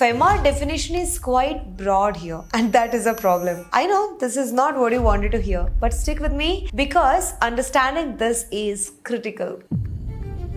FEMA definition is quite broad here, and that is a problem. I know this is not what you wanted to hear, but stick with me because understanding this is critical.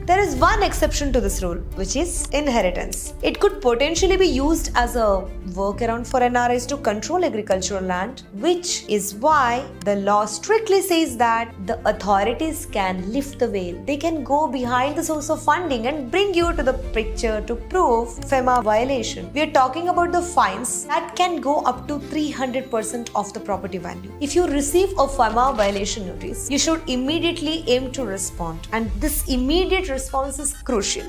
There is one exception to this rule, which is inheritance. It could potentially be used as a workaround for NRIs to control agricultural land, which is why the law strictly says that the authorities can lift the veil. They can go behind the source of funding and bring you to the picture to prove FEMA violation. We are talking about the fines that can go up to 300% of the property value. If you receive a FEMA violation notice, you should immediately aim to respond, and this immediate response is crucial.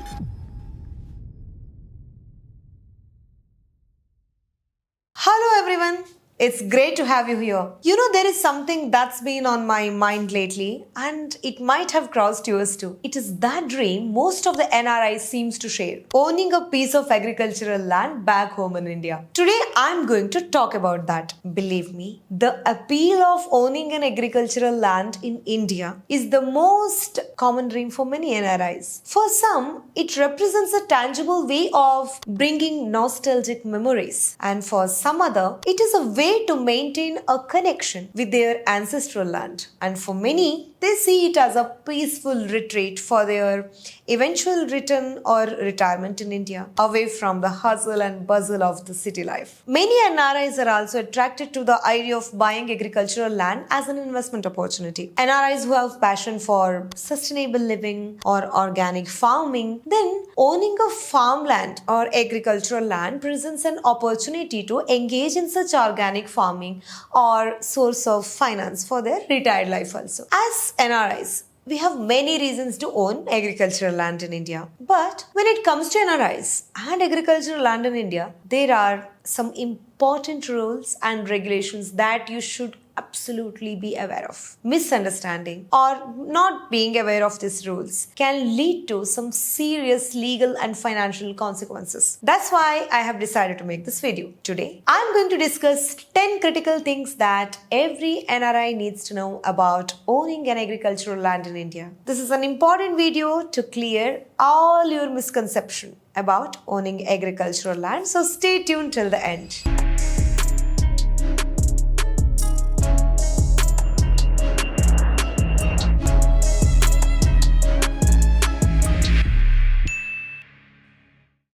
Hello everyone. It's great to have you here. You know, there is something that's been on my mind lately, and it might have crossed yours too. It is that dream most of the NRI seems to share, owning a piece of agricultural land back home in India. Today, I'm going to talk about that. Believe me, the appeal of owning an agricultural land in India is the most common dream for many NRIs. For some, it represents a tangible way of bringing nostalgic memories, and for some other, it is a way to maintain a connection with their ancestral land. And for many, they see it as a peaceful retreat for their eventual return or retirement in India, away from the hustle and bustle of the city life. Many NRIs are also attracted to the idea of buying agricultural land as an investment opportunity. NRIs who have passion for sustainable living or organic farming, then owning a farmland or agricultural land presents an opportunity to engage in such organic farming or source of finance for their retired life also. As NRIs, we have many reasons to own agricultural land in India. But when it comes to NRIs and agricultural land in India, there are some important rules and regulations that you should absolutely be aware of. Misunderstanding or not being aware of these rules can lead to some serious legal and financial consequences. That's why I have decided to make this video. Today, I'm going to discuss 10 critical things that every NRI needs to know about owning an agricultural land in India. This is an important video to clear all your misconception about owning agricultural land, so stay tuned till the end.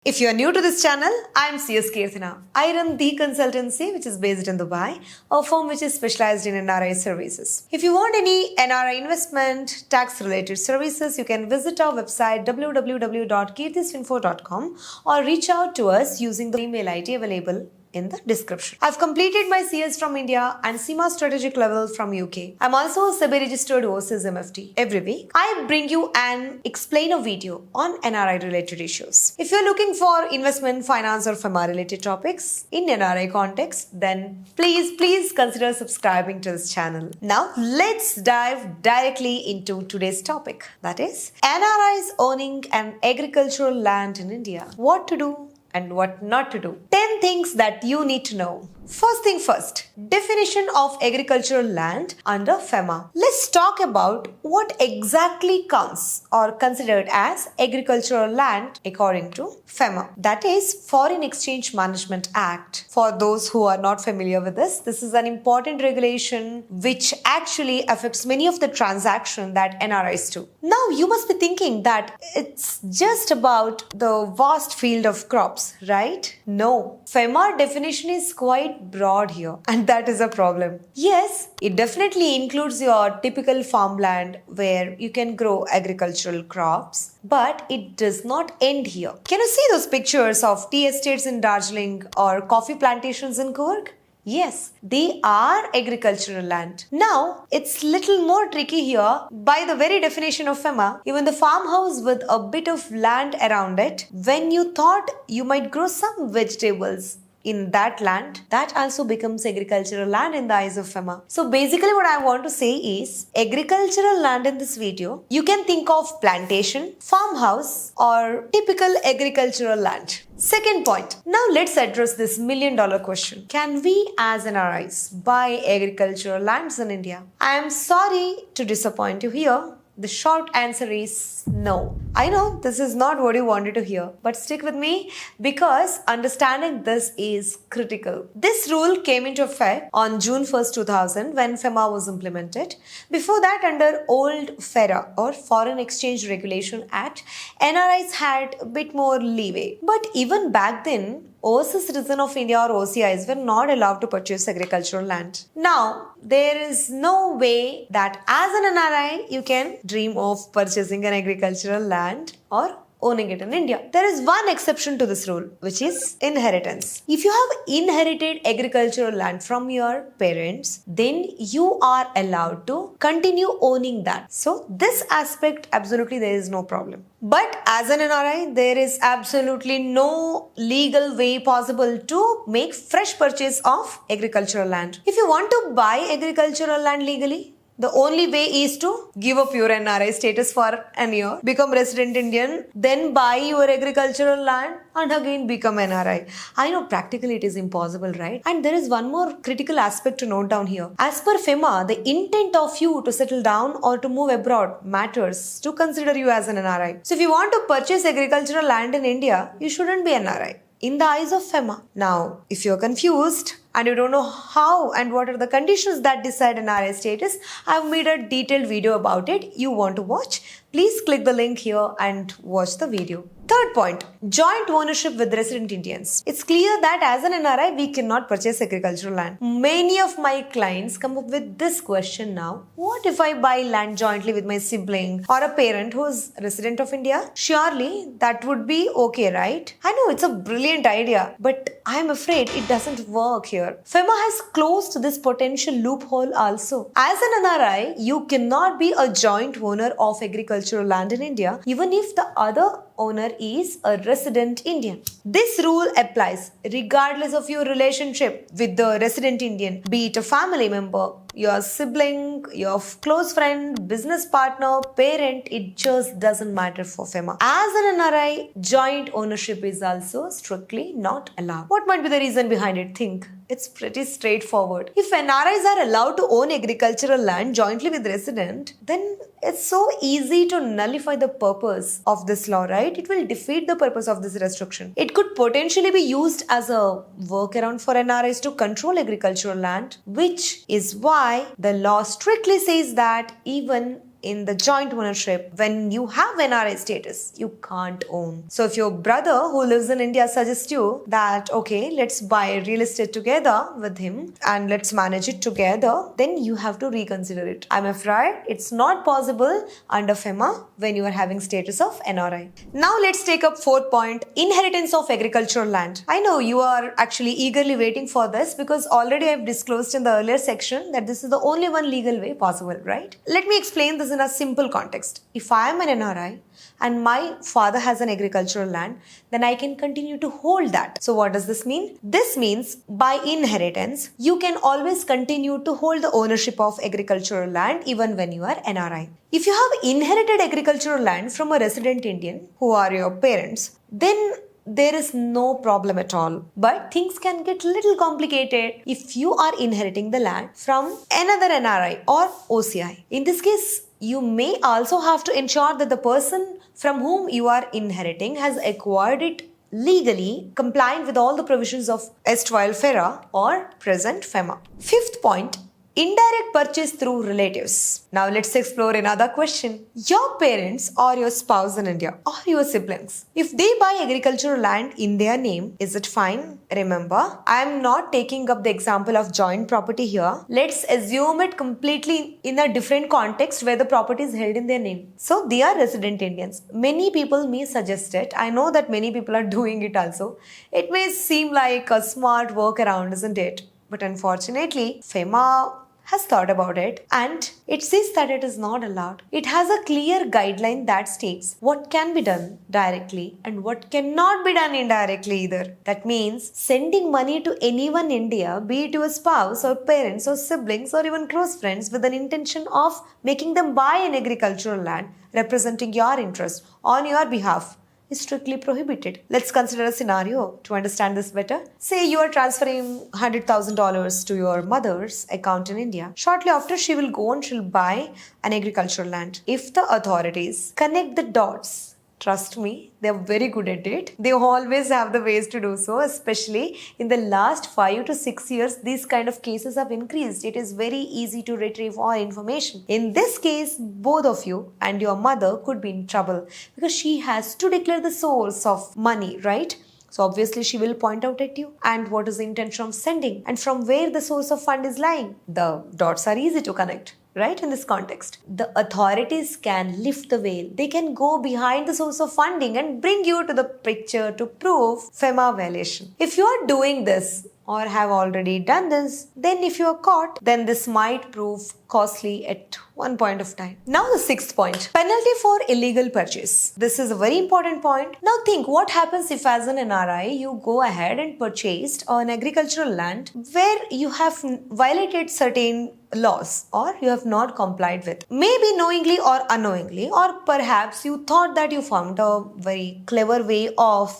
If you are new to this channel, I am CS Keerthi. I run the consultancy which is based in Dubai, a firm which is specialized in NRI services. If you want any NRI investment, tax related services, you can visit our website www.keerthisfinfo.com or reach out to us using the email ID available in the description. I've completed my CS from India and CIMA strategic level from UK. I'm also a SEBI registered overseas MFD. Every week, I bring you and explain a video on NRI related issues. If you're looking for investment, finance or FEMA related topics in NRI context, then please consider subscribing to this channel. Now, let's dive directly into today's topic. That is, NRIs owning an agricultural land in India. What to do and what not to do. 10 things that you need to know. First thing first, definition of agricultural land under FEMA. Let's talk about what exactly counts or considered as agricultural land according to FEMA. That is Foreign Exchange Management Act. For those who are not familiar with this is an important regulation which actually affects many of the transactions that NRIs do. Now you must be thinking that it's just about the vast field of crops, right? No. FEMA definition is quite broad here, and that is a problem. Yes, it definitely includes your typical farmland where you can grow agricultural crops, but it does not end here. Can you see those pictures of tea estates in Darjeeling or coffee plantations in Coorg? Yes, they are agricultural land. Now, it's little more tricky here. By the very definition of FEMA, even the farmhouse with a bit of land around it, when you thought you might grow some vegetables in that land, that also becomes agricultural land in the eyes of FEMA. So basically what I want to say is, agricultural land in this video, you can think of plantation, farmhouse or typical agricultural land. Second point, now let's address this million-dollar question. Can we as NRIs buy agricultural lands in India? I am sorry to disappoint you here, The short answer is no. I know this is not what you wanted to hear, but stick with me because understanding this is critical. This rule came into effect on June 1st, 2000 when FEMA was implemented. Before that, under old FERA or Foreign Exchange Regulation Act, NRIs had a bit more leeway. But even back then, overseas citizens of India or OCIs were not allowed to purchase agricultural land. Now, there is no way that as an NRI you can dream of purchasing an agricultural land or owning it in India. There is one exception to this rule, which is inheritance. If you have inherited agricultural land from your parents, then you are allowed to continue owning that. So this aspect, absolutely there is no problem. But as an NRI, there is absolutely no legal way possible to make fresh purchase of agricultural land. If you want to buy agricultural land legally, the only way is to give up your NRI status for an year, become resident Indian, then buy your agricultural land and again become NRI. I know practically it is impossible, right? And there is one more critical aspect to note down here. As per FEMA, the intent of you to settle down or to move abroad matters to consider you as an NRI. So if you want to purchase agricultural land in India, you shouldn't be NRI in the eyes of FEMA. Now, if you're confused and you don't know how and what are the conditions that decide an NRI status, I've made a detailed video about it. You want to watch? Please click the link here and watch the video. Third point, joint ownership with resident Indians. It's clear that as an NRI, we cannot purchase agricultural land. Many of my clients come up with this question now. What if I buy land jointly with my sibling or a parent who is resident of India? Surely that would be okay, right? I know it's a brilliant idea, but I'm afraid it doesn't work here. FEMA has closed this potential loophole also. As an NRI, you cannot be a joint owner of agricultural land in India, even if the other owner is a resident Indian. This rule applies regardless of your relationship with the resident Indian, be it a family member, your sibling, your close friend, business partner, parent, it just doesn't matter for FEMA. As an NRI, joint ownership is also strictly not allowed. What might be the reason behind it? Think. It's pretty straightforward. If NRIs are allowed to own agricultural land jointly with resident, then it's so easy to nullify the purpose of this law, right? It will defeat the purpose of this restriction. It could potentially be used as a workaround for NRIs to control agricultural land, which is why the law strictly says that even in the joint ownership, when you have NRI status, you can't own. So if your brother who lives in India suggests you that, okay, let's buy real estate together with him and let's manage it together, then you have to reconsider it. I'm afraid it's not possible under FEMA when you are having status of NRI. Now let's take up fourth point, inheritance of agricultural land. I know you are actually eagerly waiting for this because already I've disclosed in the earlier section that this is the only one legal way possible, right? Let me explain this in a simple context. If I am an NRI and my father has an agricultural land, then I can continue to hold that. So what does this mean? This means by inheritance, you can always continue to hold the ownership of agricultural land even when you are NRI. If you have inherited agricultural land from a resident Indian who are your parents, then there is no problem at all. But things can get little complicated if you are inheriting the land from another NRI or OCI. In this case, you may also have to ensure that the person from whom you are inheriting has acquired it legally, compliant with all the provisions of erstwhile FERA or present FEMA. Fifth point, indirect purchase through relatives. Now let's explore another question. Your parents or your spouse in India or your siblings, if they buy agricultural land in their name, is it fine? Remember, I am not taking up the example of joint property here. Let's assume it completely in a different context where the property is held in their name. So they are resident Indians. Many people may suggest it. I know that many people are doing it also. It may seem like a smart workaround, isn't it? But unfortunately, FEMA has thought about it and it says that it is not allowed. It has a clear guideline that states what can be done directly and what cannot be done indirectly either. That means sending money to anyone in India, be it your spouse or parents or siblings or even close friends with an intention of making them buy an agricultural land representing your interest on your behalf. is strictly prohibited. Let's consider a scenario to understand this better. Say you are transferring $100,000 to your mother's account in India. Shortly after, she will go and she'll buy an agricultural land. If the authorities connect the dots, trust me, they're very good at it. They always have the ways to do so, especially in the last 5 to 6 years, these kind of cases have increased. It is very easy to retrieve all information. In this case, both of you and your mother could be in trouble because she has to declare the source of money, right? So obviously she will point out at you and what is the intention of sending and from where the source of fund is lying. The dots are easy to connect. Right, in this context, the authorities can lift the veil. They can go behind the source of funding and bring you to the picture to prove FEMA violation. If you are doing this or have already done this, then if you are caught, then this might prove costly at one point of time. Now the sixth point, penalty for illegal purchase. This is a very important point. Now think what happens if as an NRI you go ahead and purchased an agricultural land where you have violated certain laws or you have not complied with. Maybe knowingly or unknowingly, or perhaps you thought that you found a very clever way of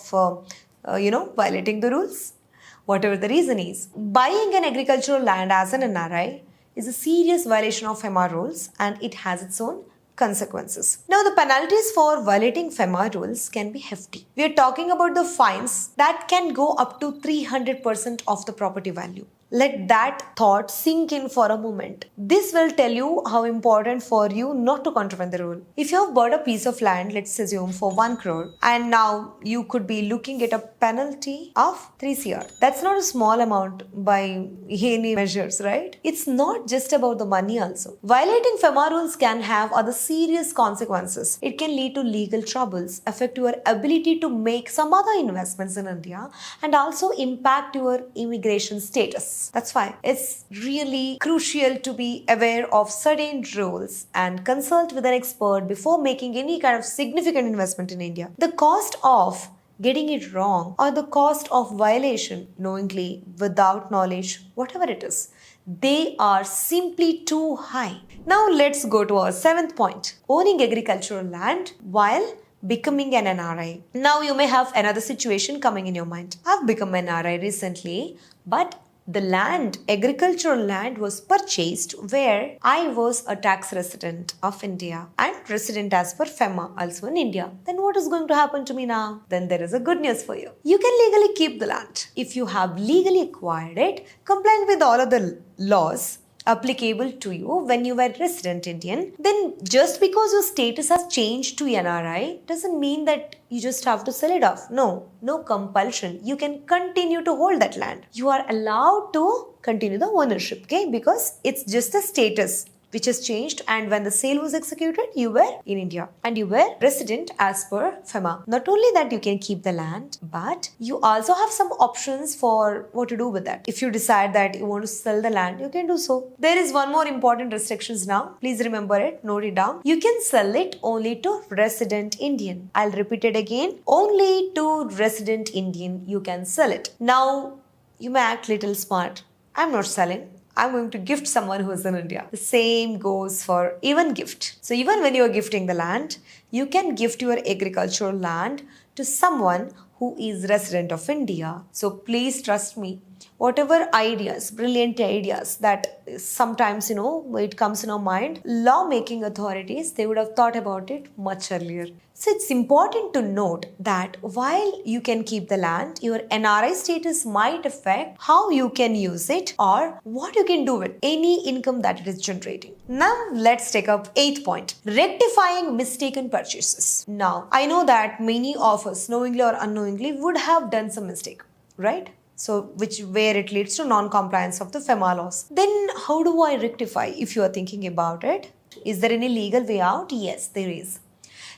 violating the rules. Whatever the reason is, buying an agricultural land as an NRI is a serious violation of FEMA rules and it has its own consequences. Now the penalties for violating FEMA rules can be hefty. We are talking about the fines that can go up to 300% of the property value. Let that thought sink in for a moment. This will tell you how important for you not to contravene the rule. If you have bought a piece of land, let's assume for 1 crore, and now you could be looking at a penalty of 3 crore. That's not a small amount by any measures, right? It's not just about the money also. Violating FEMA rules can have other serious consequences. It can lead to legal troubles, affect your ability to make some other investments in India, and also impact your immigration status. That's why it's really crucial to be aware of certain rules and consult with an expert before making any kind of significant investment in India. The cost of getting it wrong or the cost of violation knowingly, without knowledge, whatever it is, they are simply too high. Now let's go to our seventh point, owning agricultural land while becoming an NRI. Now you may have another situation coming in your mind. I've become an NRI recently, but the land, agricultural land, was purchased where I was a tax resident of India and resident as per FEMA also in India. Then what is going to happen to me now? Then there is a good news for you. You can legally keep the land. If you have legally acquired it, compliant with all of the laws applicable to you when you were resident Indian, then just because your status has changed to NRI doesn't mean that you just have to sell it off. No compulsion. You can continue to hold that land. You are allowed to continue the ownership, okay? Because it's just a status which has changed, and when the sale was executed, you were in India and you were resident as per FEMA. Not only that you can keep the land, but you also have some options for what to do with that. If you decide that you want to sell the land, you can do so. There is one more important restrictions now. Please remember it, note it down. You can sell it only to resident Indian. I'll repeat it again. Only to resident Indian you can sell it. Now, you may act little smart. I'm not selling. I'm going to gift someone who is in India. The same goes for even gift. So even when you are gifting the land, you can gift your agricultural land to someone who is resident of India. So please trust me. Whatever ideas, brilliant ideas that sometimes, it comes in our mind, lawmaking authorities, they would have thought about it much earlier. So it's important to note that while you can keep the land, your NRI status might affect how you can use it or what you can do with any income that it is generating. Now let's take up 8th point, rectifying mistaken purchases. Now I know that many of us, knowingly or unknowingly, would have done some mistake, right? So where it leads to non-compliance of the FEMA laws. Then how do I rectify if you are thinking about it? Is there any legal way out? Yes, there is.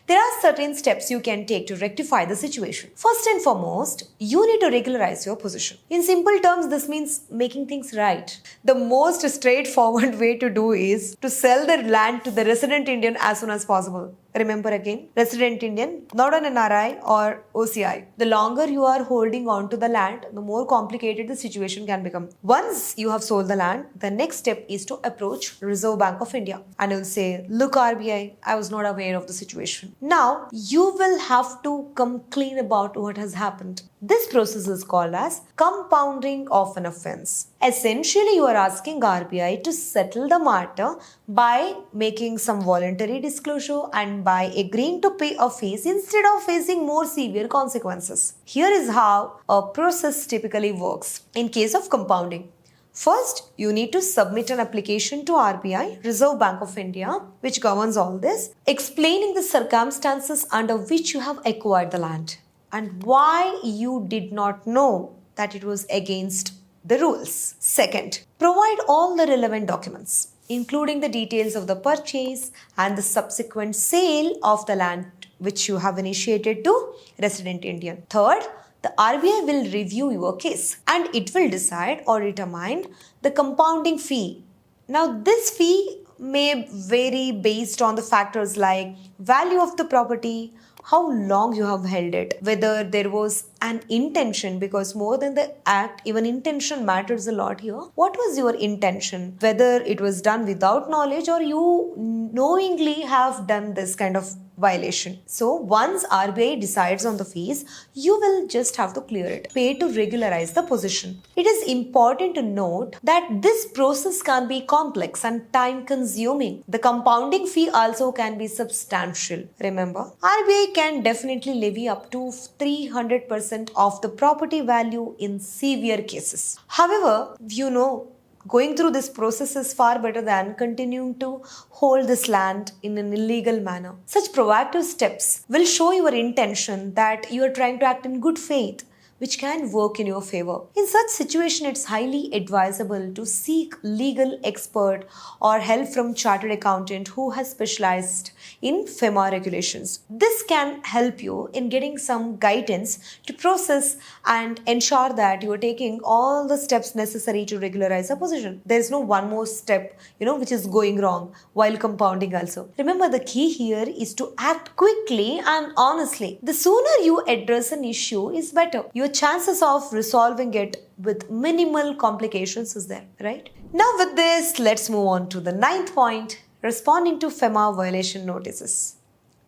There are certain steps you can take to rectify the situation. First and foremost, you need to regularize your position. In simple terms, this means making things right. The most straightforward way to do is to sell the land to the resident Indian as soon as possible. Remember again, resident Indian, not an NRI or OCI. The longer you are holding on to the land, the more complicated the situation can become. Once you have sold the land, the next step is to approach Reserve Bank of India and you'll say, look RBI, I was not aware of the situation. Now, you will have to come clean about what has happened. This process is called as compounding of an offense. Essentially, you are asking RBI to settle the matter by making some voluntary disclosure and by agreeing to pay a fees instead of facing more severe consequences. Here is how a process typically works in case of compounding. First, you need to submit an application to RBI, Reserve Bank of India, which governs all this, explaining the circumstances under which you have acquired the land and why you did not know that it was against the rules. Second, provide all the relevant documents, including the details of the purchase and the subsequent sale of the land which you have initiated to resident Indian. Third, the RBI will review your case and it will decide or determine the compounding fee. Now, this fee may vary based on the factors like value of the property, how long you have held it, whether there was an intention, because more than the act, even intention matters a lot here. What was your intention? Whether it was done without knowledge or you knowingly have done this kind of violation. So once RBI decides on the fees, you will just have to clear it, pay to regularize the position. It is important to note that this process can be complex and time consuming. The compounding fee also can be substantial. Remember, RBI can definitely levy up to 300% of the property value in severe cases. However, going through this process is far better than continuing to hold this land in an illegal manner. Such proactive steps will show your intention that you are trying to act in good faith, which can work in your favor. In such situation, it's highly advisable to seek legal expert or help from chartered accountant who has specialized in FEMA regulations. This can help you in getting some guidance to process and ensure that you are taking all the steps necessary to regularize a position. There's no one more step, which is going wrong while compounding also. Remember, the key here is to act quickly and honestly. The sooner you address an issue is better. Your chances of resolving it with minimal complications is there, right? Now with this, let's move on to the 9th point, responding to FEMA violation notices.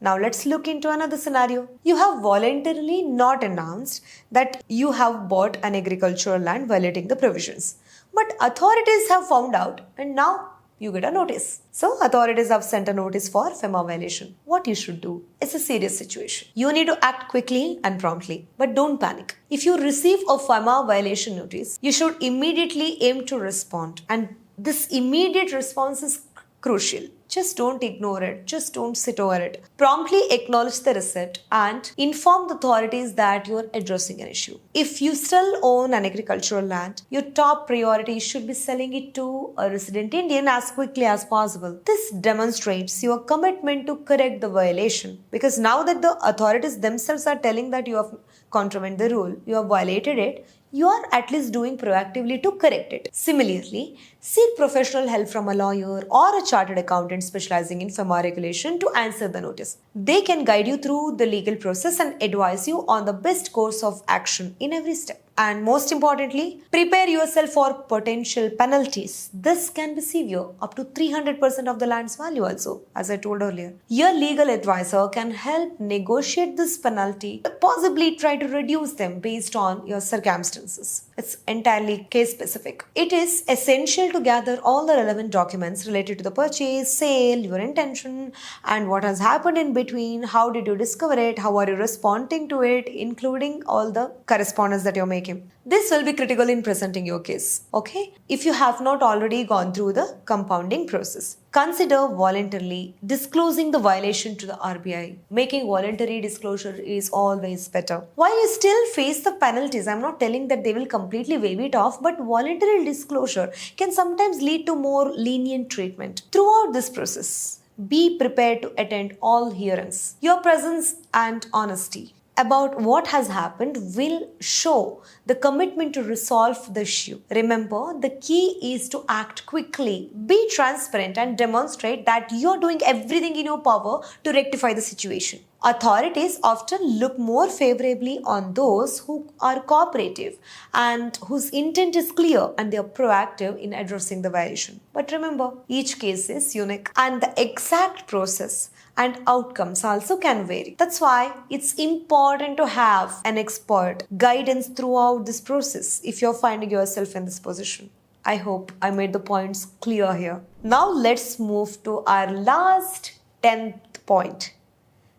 Now let's look into another scenario. You have voluntarily not announced that you have bought an agricultural land violating the provisions, but authorities have found out and now you get a notice. So authorities have sent a notice for FEMA violation. What you should do? It's a serious situation. You need to act quickly and promptly, but don't panic. If you receive a FEMA violation notice, you should immediately aim to respond. And this immediate response is crucial. Just don't ignore it. Just don't sit over it. Promptly acknowledge the receipt and inform the authorities that you are addressing an issue. If you still own an agricultural land, your top priority should be selling it to a resident Indian as quickly as possible. This demonstrates your commitment to correct the violation, because now that the authorities themselves are telling that you have contravened the rule, you have violated it, you are at least doing proactively to correct it. Similarly, seek professional help from a lawyer or a chartered accountant specializing in FEMA regulation to answer the notice. They can guide you through the legal process and advise you on the best course of action in every step. And most importantly, prepare yourself for potential penalties. This can be severe, up to 300% of the land's value also, as I told earlier. Your legal advisor can help negotiate this penalty, possibly try to reduce them based on your circumstances. It's entirely case specific. It is essential to gather all the relevant documents related to the purchase, sale, your intention, and what has happened in between. How did you discover it? How are you responding to it? Including all the correspondence that you're making. This will be critical in presenting your case. Okay? If you have not already gone through the compounding process, consider voluntarily disclosing the violation to the RBI. Making voluntary disclosure is always better. While you still face the penalties, I'm not telling that they will completely waive it off, but voluntary disclosure can sometimes lead to more lenient treatment. Throughout this process, be prepared to attend all hearings. Your presence and honesty about what has happened will show the commitment to resolve the issue. Remember, the key is to act quickly, be transparent, and demonstrate that you're doing everything in your power to rectify the situation. Authorities often look more favorably on those who are cooperative and whose intent is clear and they are proactive in addressing the violation. But remember, each case is unique and the exact process and outcomes also can vary. That's why it's important to have an expert guidance throughout this process if you're finding yourself in this position. I hope I made the points clear here. Now let's move to our last 10th point.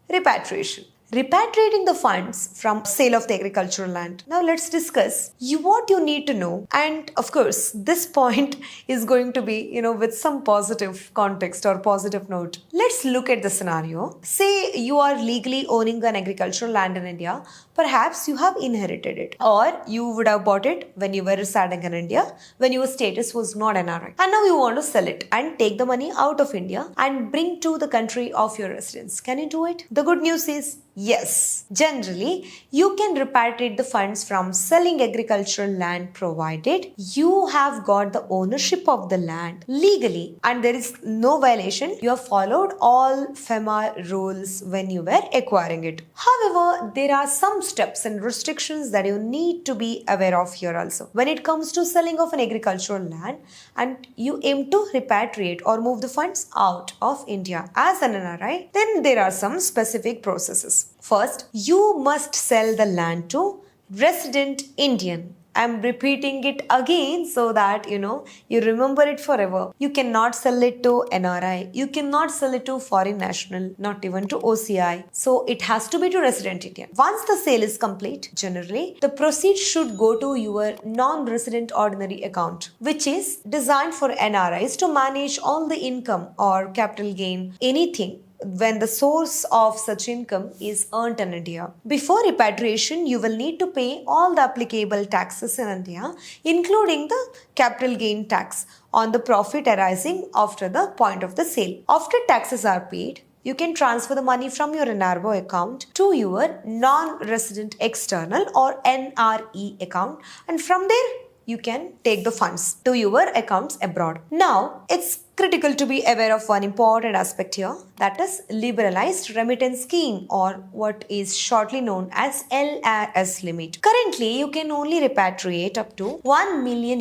Repatriation. Repatriating the funds from sale of the agricultural land. Now let's discuss what you need to know. And of course, this point is going to be, with some positive context or positive note. Let's look at the scenario. Say you are legally owning an agricultural land in India. Perhaps you have inherited it, or you would have bought it when you were residing in India, when your status was not NRI. And now you want to sell it and take the money out of India and bring to the country of your residence. Can you do it? The good news is yes. Generally, you can repatriate the funds from selling agricultural land provided you have got the ownership of the land legally and there is no violation. You have followed all FEMA rules when you were acquiring it. However, there are some steps and restrictions that you need to be aware of here also. When it comes to selling of an agricultural land and you aim to repatriate or move the funds out of India as an NRI, then there are some specific processes. First, you must sell the land to resident Indian. I'm repeating it again so that you remember it forever. You cannot sell it to NRI. You cannot sell it to foreign national, not even to OCI. So it has to be to resident Indian. Once the sale is complete, generally, the proceeds should go to your non-resident ordinary account, which is designed for NRIs to manage all the income or capital gain, anything when the source of such income is earned in India. Before repatriation, you will need to pay all the applicable taxes in India, including the capital gain tax on the profit arising after the point of the sale. After taxes are paid, you can transfer the money from your NRBO account to your non-resident external or NRE account, and from there you can take the funds to your accounts abroad. Now, it's critical to be aware of one important aspect here, that is liberalized remittance scheme, or what is shortly known as LRS limit. Currently, you can only repatriate up to $1 million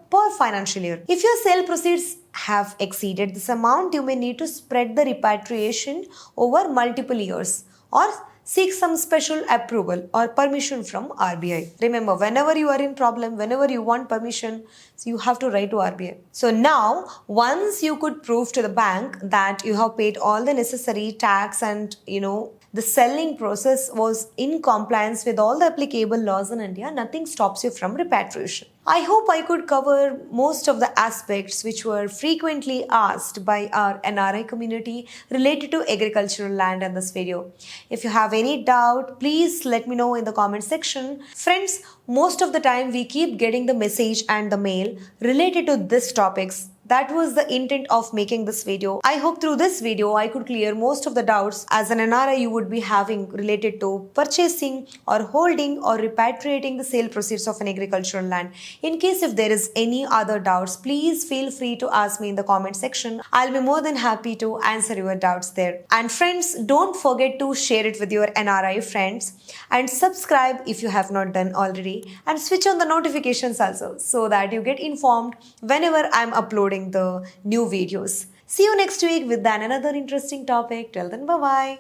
per financial year. If your sale proceeds have exceeded this amount, you may need to spread the repatriation over multiple years or seek some special approval or permission from RBI. Remember, whenever you are in problem, whenever you want permission, so you have to write to RBI. So now, once you could prove to the bank that you have paid all the necessary tax and the selling process was in compliance with all the applicable laws in India, nothing stops you from repatriation. I hope I could cover most of the aspects which were frequently asked by our NRI community related to agricultural land in this video. If you have any doubt, please let me know in the comment section. Friends, most of the time we keep getting the message and the mail related to these topics. That was the intent of making this video. I hope through this video I could clear most of the doubts as an NRI you would be having related to purchasing or holding or repatriating the sale proceeds of an agricultural land. In case if there is any other doubts, please feel free to ask me in the comment section. I'll be more than happy to answer your doubts there. And friends, don't forget to share it with your NRI friends and subscribe if you have not done already, and switch on the notifications also so that you get informed whenever I'm uploading the new videos. See you next week with another interesting topic. Till then, bye-bye.